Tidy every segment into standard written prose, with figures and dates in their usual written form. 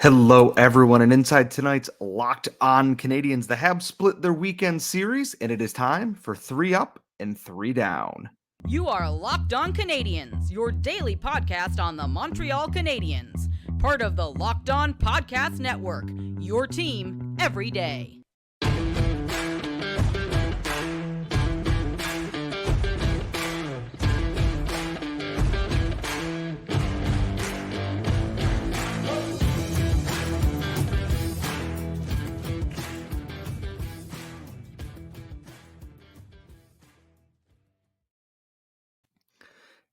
Hello, everyone, and inside tonight's Locked On Canadiens, the Habs split their weekend series, and it is time for 3 Up and 3 Down. You are Locked On Canadiens, your daily podcast on the Montreal Canadiens, part of the Locked On Podcast Network, your team every day.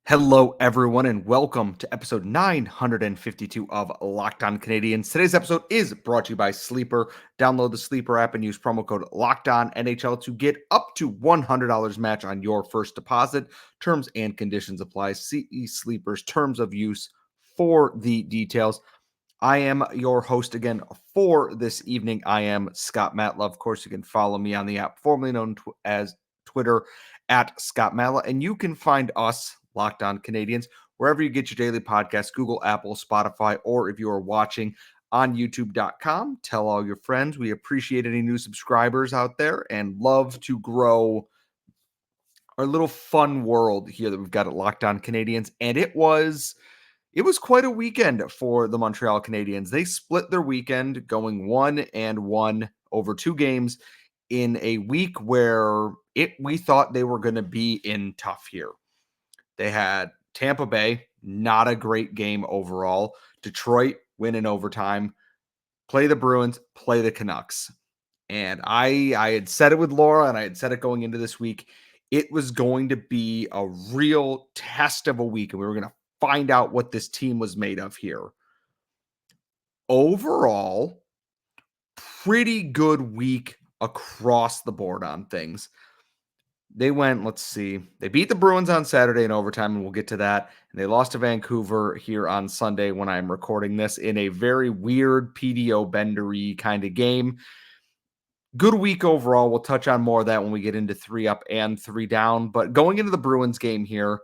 Hello, everyone, and welcome to episode 952 of Locked On Canadiens. Today's episode is brought to you by Sleeper. Download the Sleeper app and use promo code LOCKEDONNHL to get up to $100 match on your first deposit. Terms and conditions apply. See Sleeper's terms of use for the details. I am your host again for this evening. I am Scott Matla. Of course, you can follow me on the app formerly known as Twitter at Scott Matla, and you can find us Locked On Canadiens wherever you get your daily podcast, Google, Apple, Spotify, or if you are watching on youtube.com, tell all your friends. We appreciate any new subscribers out there and love to grow our little fun world here that we've got at Locked On Canadiens. And it was quite a weekend for the Montreal Canadiens. They split their weekend going 1-1 over 2 games in a week where we thought they were going to be in tough here. They had Tampa Bay, not a great game overall. Detroit win in overtime. Play the Bruins, play the Canucks. And I had said it with Laura, and I had said it going into this week. It was going to be a real test of a week, and we were going to find out what this team was made of here. Overall, pretty good week across the board on things. They went, they beat the Bruins on Saturday in overtime, and we'll get to that. And they lost to Vancouver here on Sunday when I'm recording this in a very weird PDO bendery kind of game. Good week overall. We'll touch on more of that when we get into 3 Up and 3 Down. But going into the Bruins game here,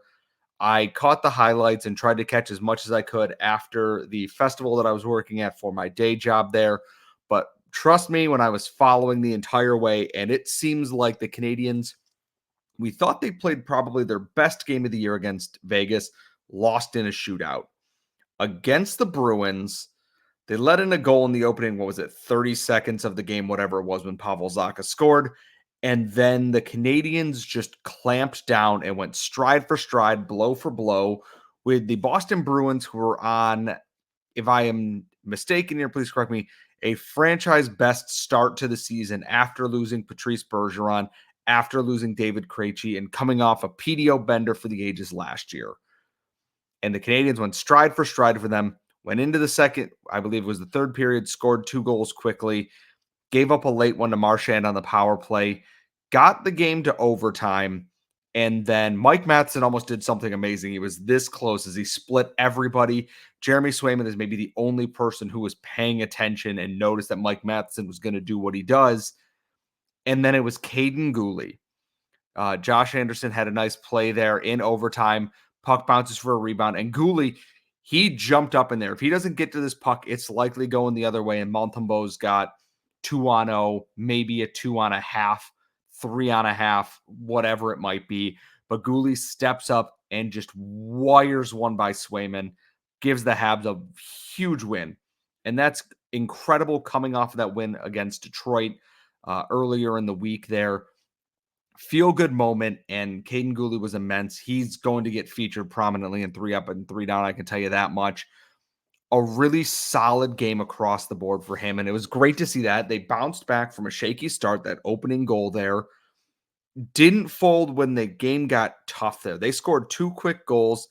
I caught the highlights and tried to catch as much as I could after the festival that I was working at for my day job there. But trust me, when I was following the entire way, and it seems like the Canadiens, we thought they played probably their best game of the year against Vegas, lost in a shootout. Against the Bruins, they let in a goal in the opening, 30 seconds of the game, whatever it was, when Pavel Zacha scored. And then the Canadiens just clamped down and went stride for stride, blow for blow with the Boston Bruins, who were on, if I am mistaken here, please correct me, a franchise best start to the season after losing Patrice Bergeron, after losing David Krejci, and coming off a PDO bender for the ages last year. And the Canadiens went stride for stride for them, went into the second, I believe it was the third period, scored 2 goals quickly, gave up a late one to Marchand on the power play, got the game to overtime, and then Mike Matheson almost did something amazing. He was this close as he split everybody. Jeremy Swayman is maybe the only person who was paying attention and noticed that Mike Matheson was going to do what he does. And then it was Kaiden Guhle. Josh Anderson had a nice play there in overtime. Puck bounces for a rebound. And Guhle, he jumped up in there. If he doesn't get to this puck, it's likely going the other way. And Montembeaux's got 2-on-0, maybe a 2-on-a-half, 3-on-a-half, whatever it might be. But Guhle steps up and just wires one by Swayman, gives the Habs a huge win. And that's incredible coming off of that win against Detroit earlier in the week there. Feel good moment, and Kaiden Guhle was immense. He's going to get featured prominently in 3 Up and 3 Down, I can tell you that much. A really solid game across the board for him, and it was great to see that. They bounced back from a shaky start, that opening goal there. Didn't fold when the game got tough there. They scored 2 quick goals.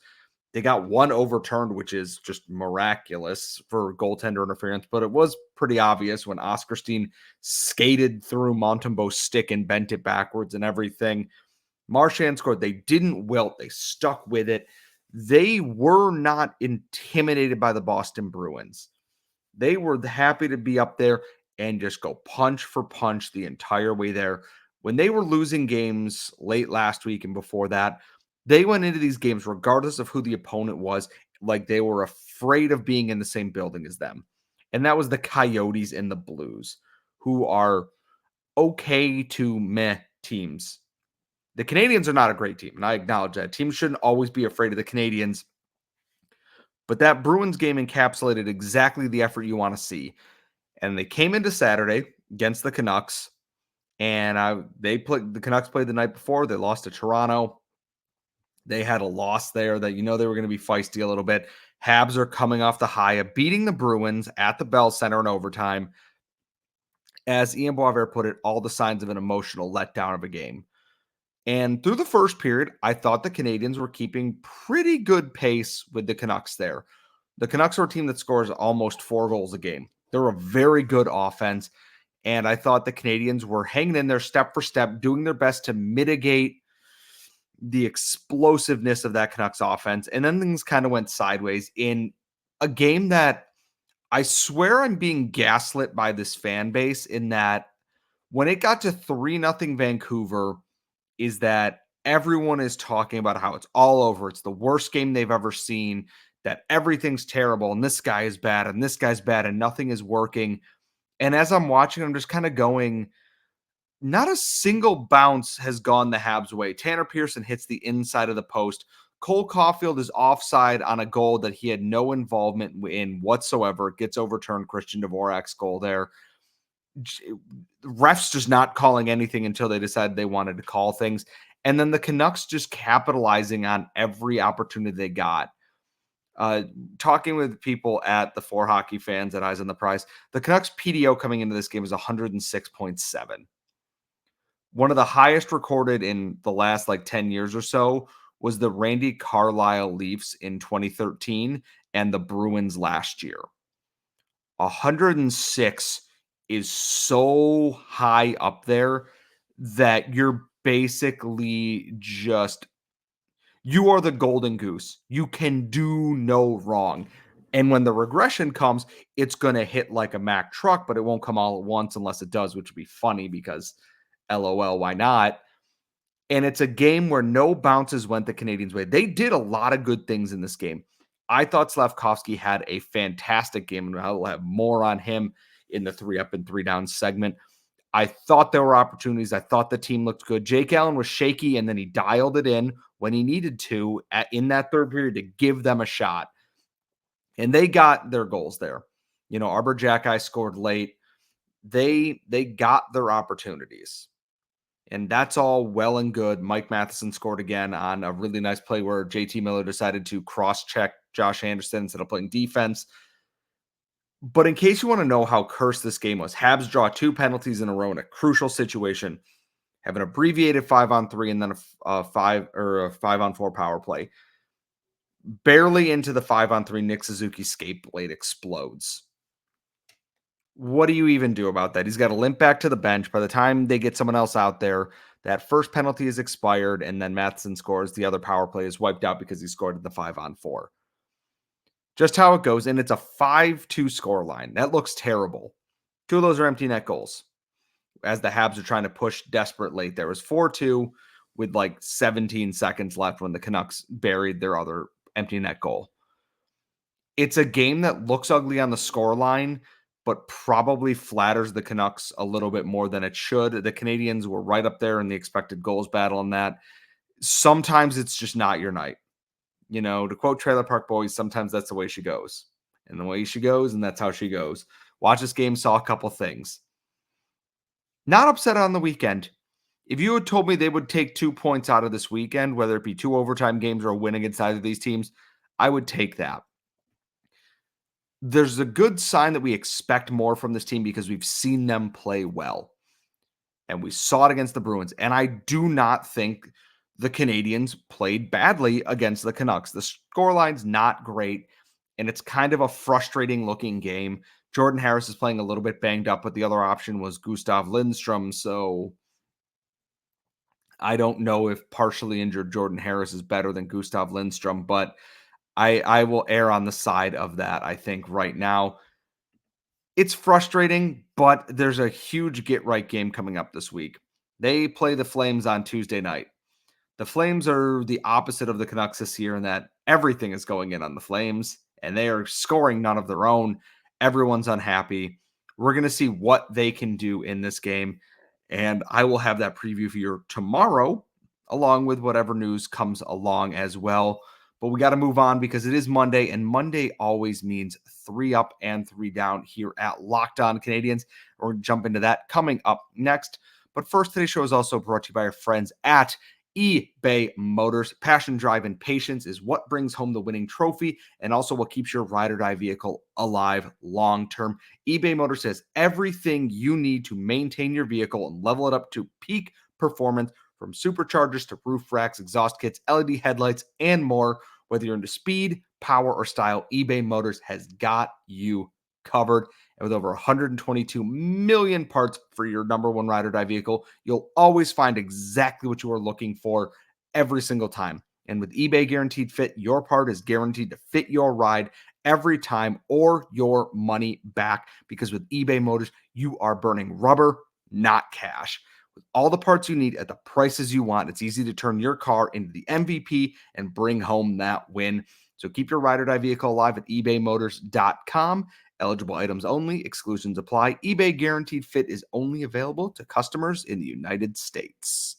They got 1 overturned, which is just miraculous for goaltender interference, but it was pretty obvious when Oscarstein skated through Montembeaux's stick and bent it backwards and everything. Marchand scored. They didn't wilt. They stuck with it. They were not intimidated by the Boston Bruins. They were happy to be up there and just go punch for punch the entire way there. When they were losing games late last week and before that, they went into these games, regardless of who the opponent was, like they were afraid of being in the same building as them. and that was the Coyotes and the Blues, who are okay to meh teams. The Canadiens are not a great team, and I acknowledge that. Teams shouldn't always be afraid of the Canadiens, but that Bruins game encapsulated exactly the effort you want to see. And they came into Saturday against the Canucks, and the Canucks played the night before. They lost to Toronto. They had a loss there that they were going to be feisty a little bit. Habs are coming off the high of beating the Bruins at the Bell Center in overtime. As Ian Boisvert put it, all the signs of an emotional letdown of a game. And through the first period, I thought the Canadiens were keeping pretty good pace with the Canucks there. The Canucks are a team that scores almost 4 goals a game. They're a very good offense. And I thought the Canadiens were hanging in there step for step, doing their best to mitigate the explosiveness of that Canucks offense. And then things kind of went sideways in a game that I swear I'm being gaslit by this fan base, in that when it got to 3-0 Vancouver, is that everyone is talking about how it's all over. It's the worst game they've ever seen, that everything's terrible and this guy is bad and this guy's bad and nothing is working. And as I'm watching, I'm just kind of going, not a single bounce has gone the Habs' way. Tanner Pearson hits the inside of the post. Cole Caufield is offside on a goal that he had no involvement in whatsoever. It gets overturned. Christian Dvorak's goal there. Refs just not calling anything until they decided they wanted to call things. And then the Canucks just capitalizing on every opportunity they got. Talking with people at the For Hockey Fans at Eyes on the Prize, the Canucks PDO coming into this game was 106.7. One of the highest recorded in the last 10 years or so was the Randy Carlyle Leafs in 2013 and the Bruins last year. 106 is so high up there that you're basically you are the golden goose. You can do no wrong. And when the regression comes, it's going to hit like a Mack truck, but it won't come all at once unless it does, which would be funny because LOL, why not? And it's a game where no bounces went the Canadiens' way. They did a lot of good things in this game. I thought Slafkovsky had a fantastic game, and I'll have more on him in the 3-up and 3-down segment. I thought there were opportunities. I thought the team looked good. Jake Allen was shaky, and then he dialed it in when he needed to in that third period to give them a shot. And they got their goals there. Arbor Jacki scored late. They got their opportunities. And that's all well and good. Mike Matheson scored again on a really nice play where JT Miller decided to cross-check Josh Anderson instead of playing defense. But in case you want to know how cursed this game was, Habs draw 2 penalties in a row in a crucial situation, have an abbreviated 5-on-3 and then a 5-on-4 power play. Barely into the 5-on-3, Nick Suzuki skate blade explodes. What do you even do about that? He's got to limp back to the bench. By the time they get someone else out there, that first penalty is expired, and then Matheson scores. The other power play is wiped out because he scored at the 5-on-4. Just how it goes, and it's a 5-2 scoreline. That looks terrible. 2 of those are empty net goals. As the Habs are trying to push desperate late, there was 4-2 with 17 seconds left when the Canucks buried their other empty net goal. It's a game that looks ugly on the scoreline, but probably flatters the Canucks a little bit more than it should. The Canadiens were right up there in the expected goals battle in that. Sometimes it's just not your night. To quote Trailer Park Boys, sometimes that's the way she goes. And the way she goes, and that's how she goes. Watch this game, saw a couple things. Not upset on the weekend. If you had told me they would take 2 points out of this weekend, whether it be 2 overtime games or a win against either of these teams, I would take that. There's a good sign that we expect more from this team because we've seen them play well. And we saw it against the Bruins. And I do not think the Canadiens played badly against the Canucks. The scoreline's not great, and it's kind of a frustrating looking game. Jordan Harris is playing a little bit banged up, but the other option was Gustav Lindstrom. So I don't know if partially injured Jordan Harris is better than Gustav Lindstrom, but I will err on the side of that, I think, right now. It's frustrating, but there's a huge get-right game coming up this week. They play the Flames on Tuesday night. The Flames are the opposite of the Canucks this year in that everything is going in on the Flames, and they are scoring none of their own. Everyone's unhappy. We're going to see what they can do in this game. And I will have that preview for you tomorrow, along with whatever news comes along as well. But we got to move on because it is Monday, and Monday always means 3 up and 3 down here at Locked On Canadiens. We're going to jump into that coming up next. But first, today's show is also brought to you by our friends at eBay Motors. Passion, drive, and patience is what brings home the winning trophy and also what keeps your ride or die vehicle alive long term. eBay Motors has everything you need to maintain your vehicle and level it up to peak performance, from superchargers to roof racks, exhaust kits, LED headlights, and more. Whether you're into speed, power, or style, eBay Motors has got you covered. And with over 122 million parts for your number one ride or die vehicle, you'll always find exactly what you are looking for every single time. And with eBay Guaranteed Fit, your part is guaranteed to fit your ride every time or your money back. Because with eBay Motors, you are burning rubber, not cash. With all the parts you need at the prices you want, it's easy to turn your car into the MVP and bring home that win. So keep your ride or die vehicle alive at ebaymotors.com. Eligible items only. Exclusions apply. eBay Guaranteed Fit is only available to customers in the United States.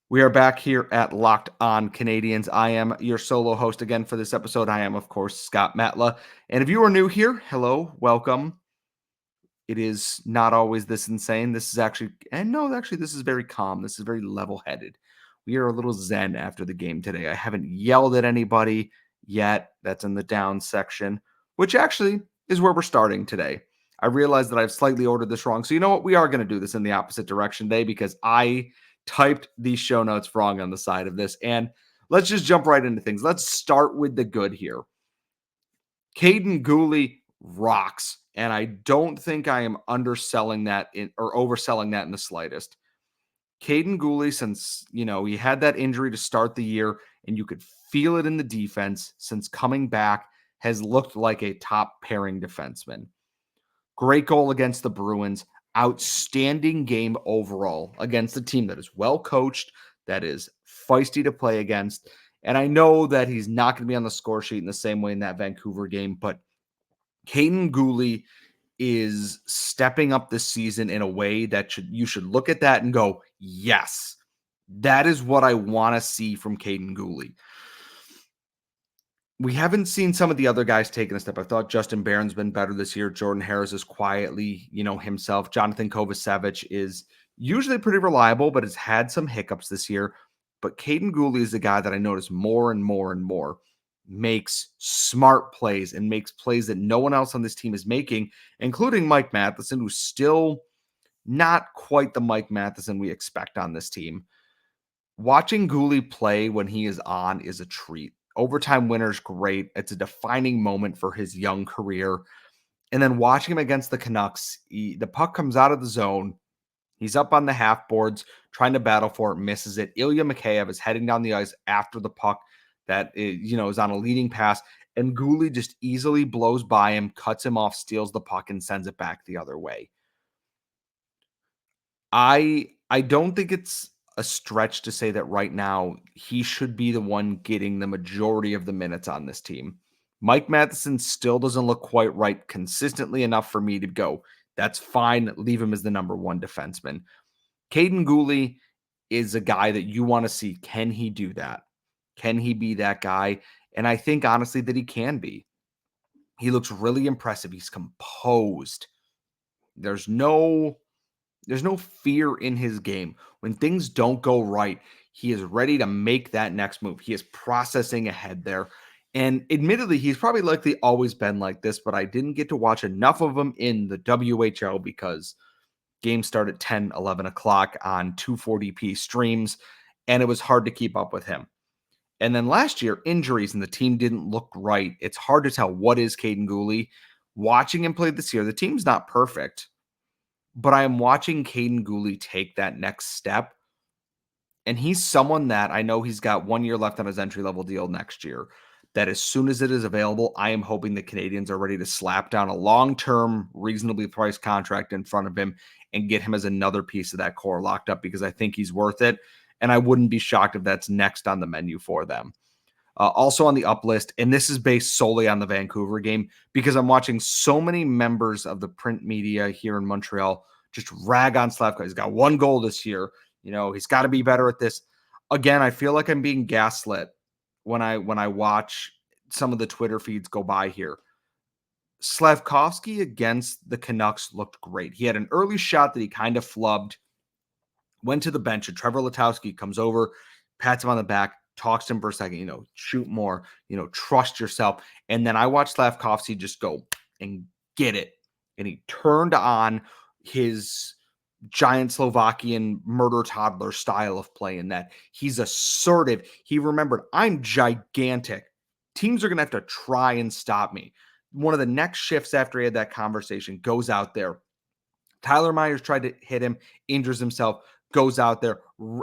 We are back here at Locked On Canadiens. I am your solo host again for this episode. I am, of course, Scott Matla. And if you are new here, hello, welcome. It is not always this insane. This is actually this is very calm. This is very level-headed. We are a little zen after the game today. I haven't yelled at anybody yet. That's in the down section, which actually is where we're starting today. I realized that I've slightly ordered this wrong. So you know what? We are going to do this in the opposite direction today because I typed these show notes wrong on the side of this. And let's just jump right into things. Let's start with the good here. Kaiden Guhle rocks. And I don't think I am underselling that or overselling that in the slightest. Kaiden Guhle, since, he had that injury to start the year and you could feel it in the defense since coming back, has looked like a top pairing defenseman. Great goal against the Bruins. Outstanding game overall against a team that is well coached, that is feisty to play against. And I know that he's not going to be on the score sheet in the same way in that Vancouver game, but Kaiden Guhle is stepping up this season in a way that you should look at that and go, yes, that is what I want to see from Kaiden Guhle. We haven't seen some of the other guys taking a step. I thought Justin Barron's been better this year. Jordan Harris is quietly, himself. Jonathan Kovacevic is usually pretty reliable, but has had some hiccups this year. But Kaiden Guhle is the guy that I notice more and more and more makes smart plays and makes plays that no one else on this team is making, including Mike Matheson, who's still not quite the Mike Matheson we expect on this team. Watching Guhle play when he is on is a treat. Overtime winner's great. It's a defining moment for his young career. And then watching him against the Canucks, the puck comes out of the zone. He's up on the half boards, trying to battle for it, misses it. Ilya Mikheyev is heading down the ice after the puck that is on a leading pass, and Guhle just easily blows by him, cuts him off, steals the puck, and sends it back the other way. I don't think it's a stretch to say that right now he should be the one getting the majority of the minutes on this team. Mike Matheson still doesn't look quite right consistently enough for me to go, that's fine, leave him as the number one defenseman. Kaiden Guhle is a guy that you want to see. Can he do that? Can he be that guy? And I think, honestly, that he can be. He looks really impressive. He's composed. There's no fear in his game. When things don't go right, he is ready to make that next move. He is processing ahead there. And admittedly, he's probably likely always been like this, but I didn't get to watch enough of him in the WHL because games start at 10, 11 o'clock on 240p streams, and it was hard to keep up with him. And then last year, injuries and the team didn't look right. It's hard to tell what is Kaiden Guhle. Watching him play this year, the team's not perfect, but I am watching Kaiden Guhle take that next step. And he's someone that I know he's got 1 year left on his entry-level deal next year, that as soon as it is available, I am hoping the Canadiens are ready to slap down a long-term, reasonably priced contract in front of him and get him as another piece of that core locked up, because I think he's worth it. And I wouldn't be shocked if that's next on the menu for them. Also on the up list, and this is based solely on the Vancouver game because I'm watching so many members of the print media here in Montreal just rag on Slafkovsky. He's got 1 goal this year. He's got to be better at this. Again, I feel like I'm being gaslit when I watch some of the Twitter feeds go by here. Slafkovsky against the Canucks looked great. He had an early shot that he kind of flubbed, went to the bench, and Trevor Letowski comes over, pats him on the back, talks to him for a second, shoot more, trust yourself. And then I watched Slafkovsky just go and get it. And he turned on his giant Slovakian murder toddler style of play in that he's assertive. He remembered, I'm gigantic. Teams are going to have to try and stop me. One of the next shifts after he had that conversation goes out there. Tyler Myers tried to hit him, injures himself, goes out there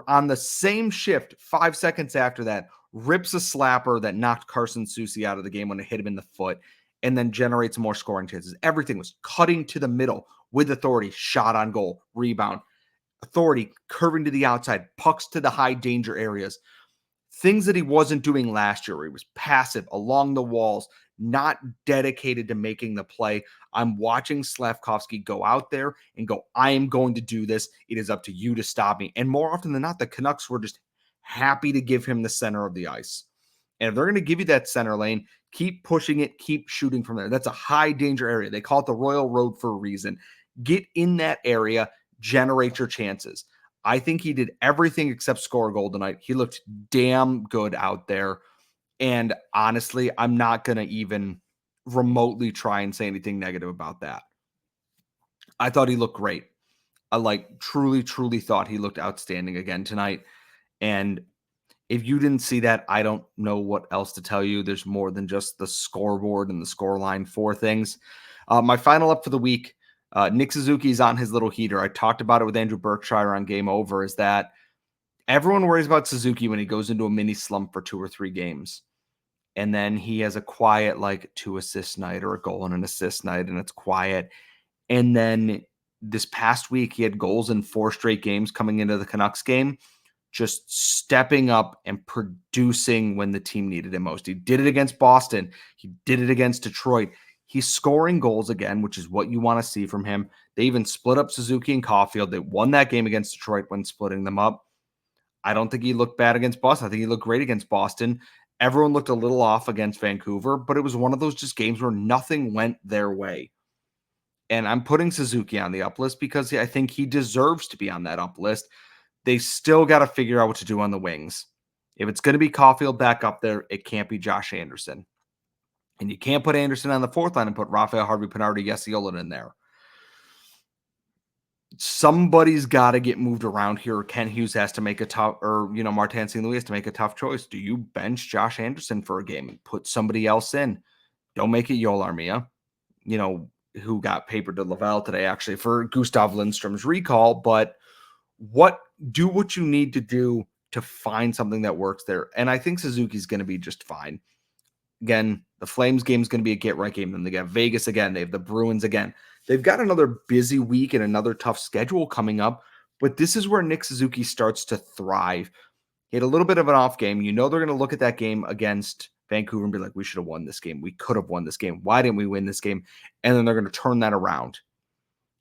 on the same shift 5 seconds after that, rips a slapper that knocked Carson Soucy out of the game when it hit him in the foot, and then generates more scoring chances. Everything was cutting to the middle with authority, shot on goal, rebound, authority, curving to the outside, pucks to the high danger areas. Things that he wasn't doing last year, where he was passive along the walls, not dedicated to making the play. I'm watching Slafkovsky go out there and go, I am going to do this. It is up to you to stop me. And more often than not, the Canucks were just happy to give him the center of the ice. And if they're going to give you that center lane, keep pushing it, keep shooting from there. That's a high danger area. They call it the Royal Road for a reason. Get in that area, generate your chances. I think he did everything except score a goal tonight. He looked damn good out there. And honestly, I'm not going to even remotely try and say anything negative about that. I thought he looked great. I truly thought he looked outstanding again tonight. And if you didn't see that, I don't know what else to tell you. There's more than just the scoreboard and the scoreline for things. My final up for the week, Nick Suzuki is on his little heater. I talked about it with Andrew Berkshire on Game Over, is that everyone worries about Suzuki when he goes into a mini slump for 2 or 3 games. And then he has a quiet 2 assist night or a goal and an assist night, and it's quiet. And then this past week, he had goals in 4 straight games coming into the Canucks game, just stepping up and producing when the team needed him most. He did it against Boston. He did it against Detroit. He's scoring goals again, which is what you want to see from him. They even split up Suzuki and Caufield. They won that game against Detroit when splitting them up. I don't think he looked bad against Boston. I think he looked great against Boston. Everyone looked a little off against Vancouver, but it was one of those just games where nothing went their way. And I'm putting Suzuki on the up list because I think he deserves to be on that up list. They still got to figure out what to do on the wings. If it's going to be Caufield back up there, it can't be Josh Anderson. And you can't put Anderson on the 4th line and put Rafael Harvey-Pinardi, Jesse Olin in there. Somebody's got to get moved around here. Ken Hughes has to make a tough, or, Martin St. Louis has to make a tough choice. Do you bench Josh Anderson for a game and put somebody else in? Don't make it Yoel Armia, who got papered to Laval today, actually, for Gustav Lindstrom's recall. But do what you need to do to find something that works there. And I think Suzuki's going to be just fine. Again, the Flames game is going to be a get-right game. Then they got Vegas again. They have the Bruins again. They've got another busy week and another tough schedule coming up, but this is where Nick Suzuki starts to thrive. He had a little bit of an off game. They're going to look at that game against Vancouver and be like, we should have won this game. We could have won this game. Why didn't we win this game? And then they're going to turn that around.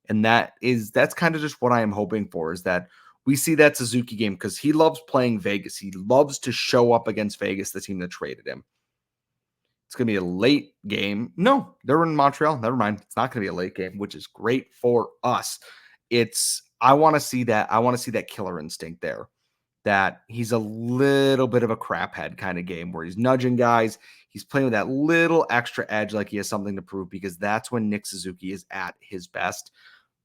And that's kind of just what I am hoping for, is that we see that Suzuki game because he loves playing Vegas. He loves to show up against Vegas, the team that traded him. It's going to be a late game. No, they're in Montreal. Never mind. It's not going to be a late game, which is great for us. I want to see that. I want to see that killer instinct there, that he's a little bit of a crap head kind of game where he's nudging guys. He's playing with that little extra edge like he has something to prove, because that's when Nick Suzuki is at his best.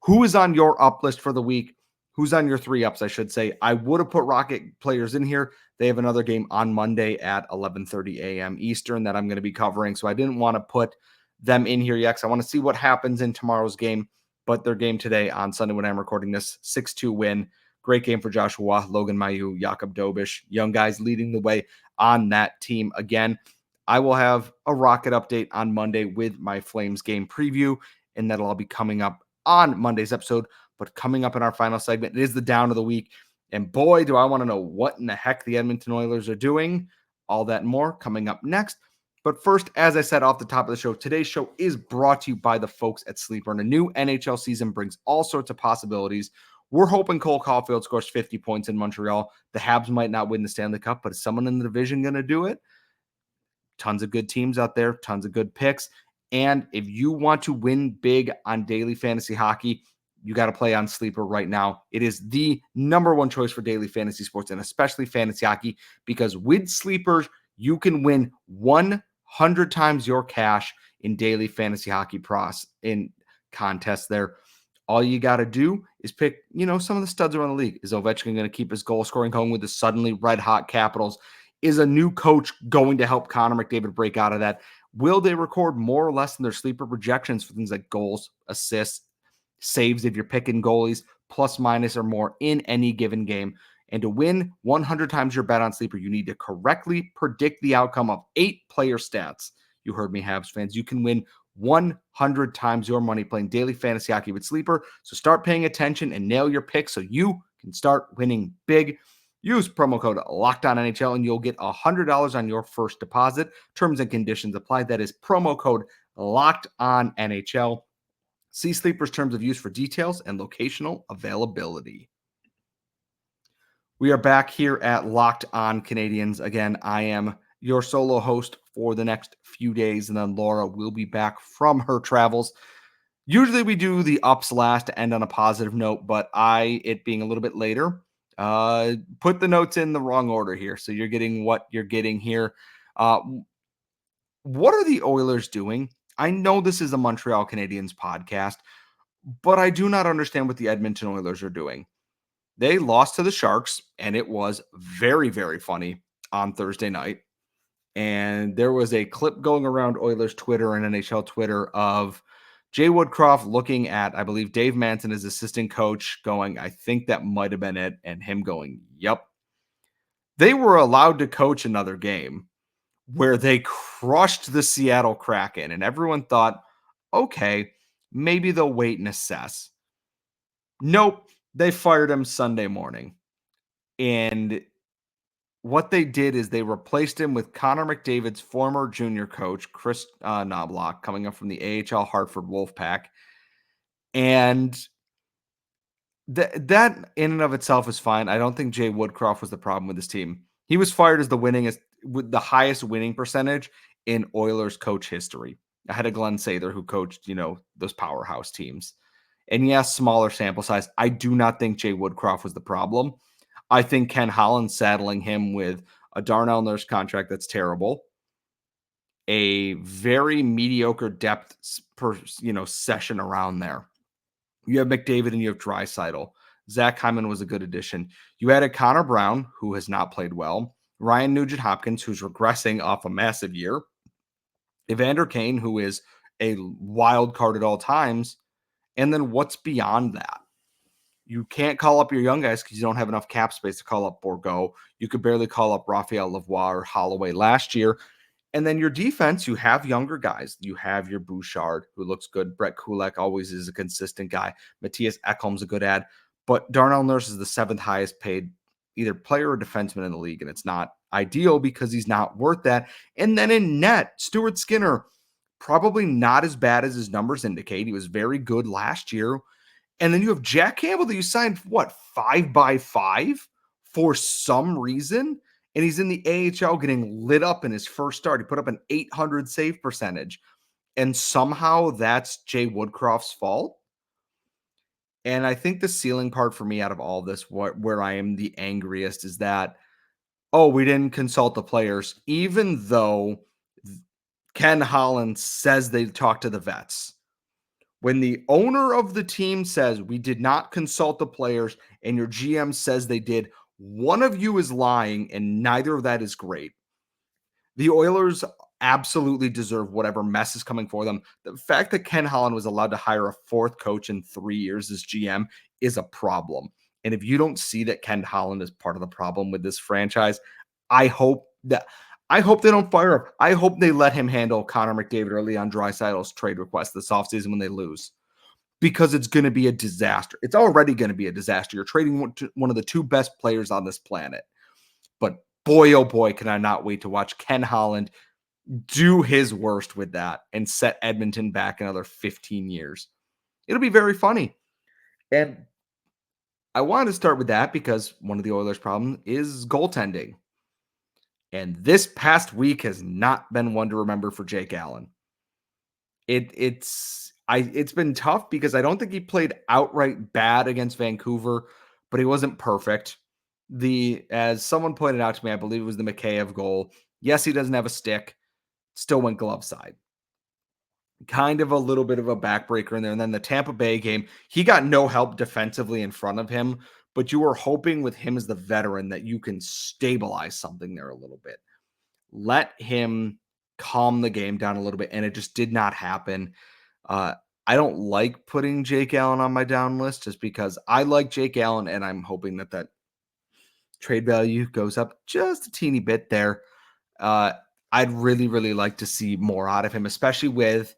Who is on your up list for the week? Who's on your 3 ups, I should say? I would have put Rocket players in here. They have another game on Monday at 11:30 a.m. Eastern that I'm going to be covering, so I didn't want to put them in here yet because I want to see what happens in tomorrow's game. But their game today on Sunday when I'm recording this, 6-2 win. Great game for Joshua, Logan Mailloux, Jakob Dobish. Young guys leading the way on that team again. I will have a Rocket update on Monday with my Flames game preview, and that'll all be coming up on Monday's episode. But coming up in our final segment, it is the down of the week. And boy, do I want to know what in the heck the Edmonton Oilers are doing. All that and more coming up next. But first, as I said off the top of the show, today's show is brought to you by the folks at Sleeper. And a new NHL season brings all sorts of possibilities. We're hoping Cole Caufield scores 50 points in Montreal. The Habs might not win the Stanley Cup, but is someone in the division going to do it? Tons of good teams out there, tons of good picks. And if you want to win big on daily fantasy hockey, you got to play on Sleeper right now. It is the number one choice for daily fantasy sports and especially fantasy hockey, because with Sleepers, you can win 100 times your cash in daily fantasy hockey in contests there. All you got to do is pick, some of the studs around the league. Is Ovechkin going to keep his goal scoring home with the suddenly red hot Capitals? Is a new coach going to help Connor McDavid break out of that? Will they record more or less than their sleeper projections for things like goals, assists, saves if you're picking goalies, plus, minus, or more in any given game? And to win 100 times your bet on Sleeper, you need to correctly predict the outcome of 8 player stats. You heard me, Habs fans. You can win 100 times your money playing daily fantasy hockey with Sleeper. So start paying attention and nail your picks so you can start winning big. Use promo code LOCKEDONNHL and you'll get $100 on your first deposit. Terms and conditions apply. That is promo code LOCKEDONNHL. See Sleeper's terms of use for details and locational availability. We are back here at Locked On Canadiens. Again, I am your solo host for the next few days, and then Laura will be back from her travels. Usually we do the ups last to end on a positive note, but it being a little bit later, put the notes in the wrong order here. So you're getting what you're getting here. What are the Oilers doing? I know this is a Montreal Canadiens podcast, but I do not understand what the Edmonton Oilers are doing. They lost to the Sharks, and it was very, very funny on Thursday night. And there was a clip going around Oilers Twitter and NHL Twitter of Jay Woodcroft looking at, I believe, Dave Manson, his assistant coach, going, I think that might have been it, and him going, yep. They were allowed to coach another game where they crushed the Seattle Kraken, and everyone thought, okay, maybe they'll wait and assess. Nope, they fired him Sunday morning. And what they did is they replaced him with Connor McDavid's former junior coach, Chris Knobloch, coming up from the AHL Hartford Wolfpack. And that in and of itself is fine. I don't think Jay Woodcroft was the problem with this team. He was fired as with the highest winning percentage in Oilers coach history. Ahead of Glenn Sather, who coached, those powerhouse teams. And yes, smaller sample size. I do not think Jay Woodcroft was the problem. I think Ken Holland saddling him with a Darnell Nurse contract that's terrible, a very mediocre depth session around there. You have McDavid and you have Draisaitl. Zach Hyman was a good addition. You added Connor Brown, who has not played well. Ryan Nugent-Hopkins, who's regressing off a massive year. Evander Kane, who is a wild card at all times. And then what's beyond that? You can't call up your young guys because you don't have enough cap space to call up Bourgault. You could barely call up Raphael Lavoie or Holloway last year. And then your defense, you have younger guys. You have your Bouchard, who looks good. Brett Kulak always is a consistent guy. Matthias Ekholm's a good ad. But Darnell Nurse is the 7th highest paid either player or defenseman in the league, and it's not ideal because he's not worth that. And then in net, Stuart Skinner, probably not as bad as his numbers indicate. He was very good last year. And then you have Jack Campbell that you signed, 5x5 for some reason? And he's in the AHL getting lit up in his first start. He put up an 800 save percentage. And somehow that's Jay Woodcroft's fault. And I think the ceiling part for me out of all this, where I am the angriest, is that, we didn't consult the players, even though Ken Holland says they talked to the vets. When the owner of the team says we did not consult the players and your GM says they did, one of you is lying and neither of that is great. The Oilers absolutely deserve whatever mess is coming for them. The fact that Ken Holland was allowed to hire a 4th coach in 3 years as GM is a problem. And if you don't see that Ken Holland is part of the problem with this franchise, I hope they don't fire him. I hope they let him handle Connor McDavid or Leon Draisaitl's trade request this offseason when they lose, because it's going to be a disaster. It's already going to be a disaster. You're trading one of the 2 best players on this planet. But boy, oh boy, can I not wait to watch Ken Holland do his worst with that and set Edmonton back another 15 years. It'll be very funny. And I wanted to start with that because one of the Oilers' problems is goaltending. And this past week has not been one to remember for Jake Allen. It's been tough because I don't think he played outright bad against Vancouver, but he wasn't perfect. As someone pointed out to me, I believe it was the Mikheyev goal. Yes, he doesn't have a stick, still went glove side. Kind of a little bit of a backbreaker in there. And then the Tampa Bay game, he got no help defensively in front of him, but you were hoping with him as the veteran that you can stabilize something there a little bit. Let him calm the game down a little bit, and it just did not happen. I don't like putting Jake Allen on my down list just because I like Jake Allen, and I'm hoping that trade value goes up just a teeny bit there. I'd really, really like to see more out of him, especially with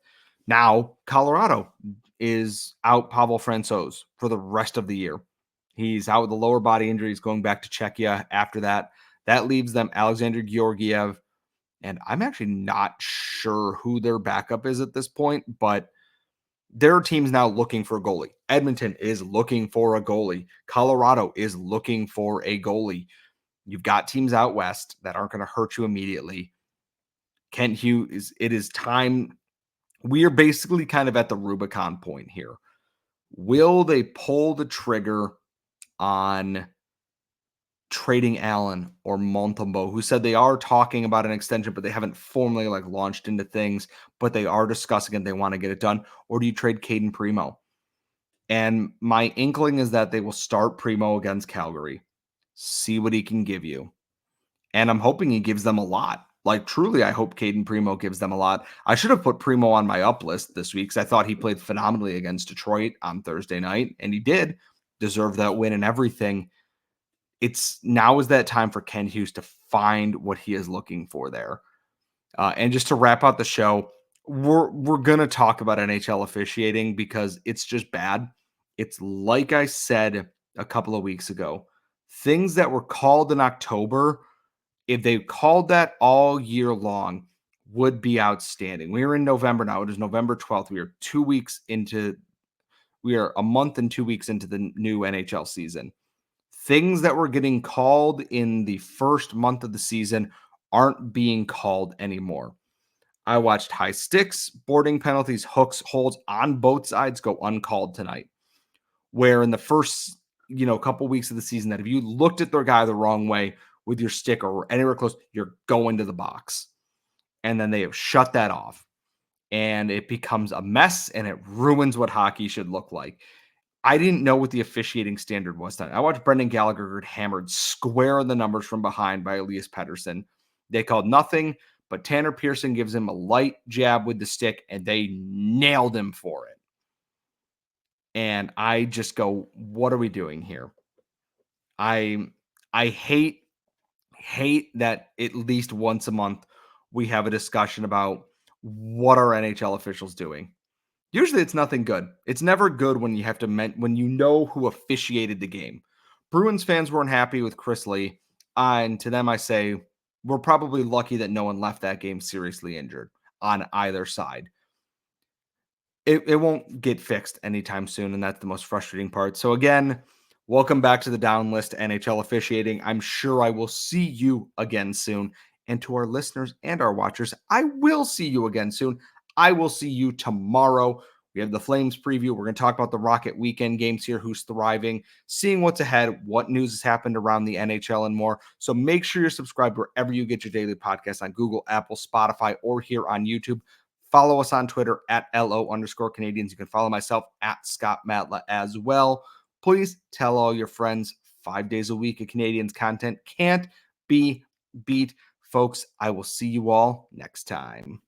now Colorado is out Pavel Francouz for the rest of the year. He's out with a lower body injury. He's going back to Czechia after that. That leaves them Alexander Georgiev, and I'm actually not sure who their backup is at this point, but there are teams now looking for a goalie. Edmonton is looking for a goalie. Colorado is looking for a goalie. You've got teams out west that aren't going to hurt you immediately. Kent Hughes, it is time. We are basically kind of at the Rubicon point here. Will they pull the trigger on trading Allen or Montembeault, who said they are talking about an extension, but they haven't formally launched into things, but they are discussing it. They want to get it done. Or do you trade Kaiden Primo? And my inkling is that they will start Primo against Calgary, see what he can give you. And I'm hoping he gives them a lot. Truly, I hope Kaiden Primo gives them a lot. I should have put Primo on my up list this week because I thought he played phenomenally against Detroit on Thursday night, and he did deserve that win and everything. It's now is that time for Ken Hughes to find what he is looking for there. And just to wrap out the show, we're going to talk about NHL officiating because it's just bad. It's like I said a couple of weeks ago, things that were called in October, if they called that all year long, would be outstanding. We are in November now. It is November 12th. We are a month and 2 weeks into the new NHL season. Things that were getting called in the first month of the season aren't being called anymore. I watched high sticks, boarding penalties, hooks, holds on both sides go uncalled tonight. Where in the first, couple weeks of the season, that if you looked at their guy the wrong way with your stick or anywhere close, you're going to the box. And then they have shut that off. And it becomes a mess, and it ruins what hockey should look like. I didn't know what the officiating standard was tonight. I watched Brendan Gallagher get hammered square in the numbers from behind by Elias Pettersson. They called nothing, but Tanner Pearson gives him a light jab with the stick, and they nailed him for it. And I just go, what are we doing here? I hate that at least once a month we have a discussion about what are NHL officials doing. Usually it's nothing good. It's never good when you have to when you know who officiated the game. Bruins fans weren't happy with Chris Lee, and to them I say we're probably lucky that no one left that game seriously injured on either side. It won't get fixed anytime soon, and that's the most frustrating part. So again, welcome back to the down list, NHL officiating. I'm sure I will see you again soon. And to our listeners and our watchers, I will see you again soon. I will see you tomorrow. We have the Flames preview. We're going to talk about the Rocket weekend games here, who's thriving, seeing what's ahead, what news has happened around the NHL, and more. So make sure you're subscribed wherever you get your daily podcast on Google, Apple, Spotify, or here on YouTube. Follow us on Twitter at @LO_Canadiens. You can follow myself at Scott Matla as well. Please tell all your friends 5 days a week of Canadiens content can't be beat. Folks, I will see you all next time.